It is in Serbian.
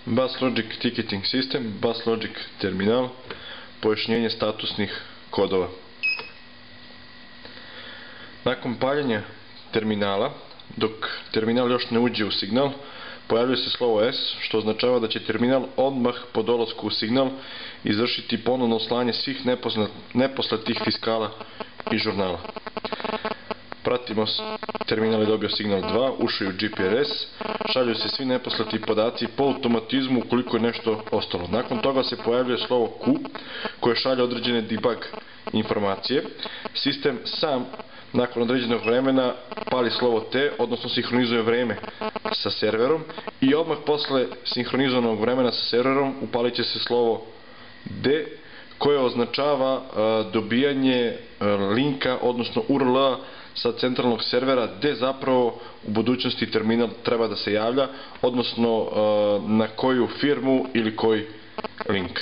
Bus Logic Ticketing System, Bus Logic terminal, pojašnjenje statusnih kodova. Nakon paljenja terminala, dok terminal još ne uđe u signal, pojavljuje se slovo S, što označava da će terminal odmah po dolasku u signal izvršiti ponovno slanje svih neposlatih fiskala i žurnala. Pratimo, terminal je dobio signal 2, ušao je u GPRS, šalju se svi neposlati podaci po automatizmu ukoliko je nešto ostalo. Nakon toga se pojavljuje slovo Q, koje šalje određene debug informacije. Sistem sam nakon određenog vremena pali slovo T, odnosno sinhronizuje vreme sa serverom i odmah posle sinhronizovanog vremena sa serverom upalit će se slovo D, koje označava dobijanje linka, odnosno URL-a sa centralnog servera gde zapravo u budućnosti terminal treba da se javlja, odnosno na koju firmu ili koji link.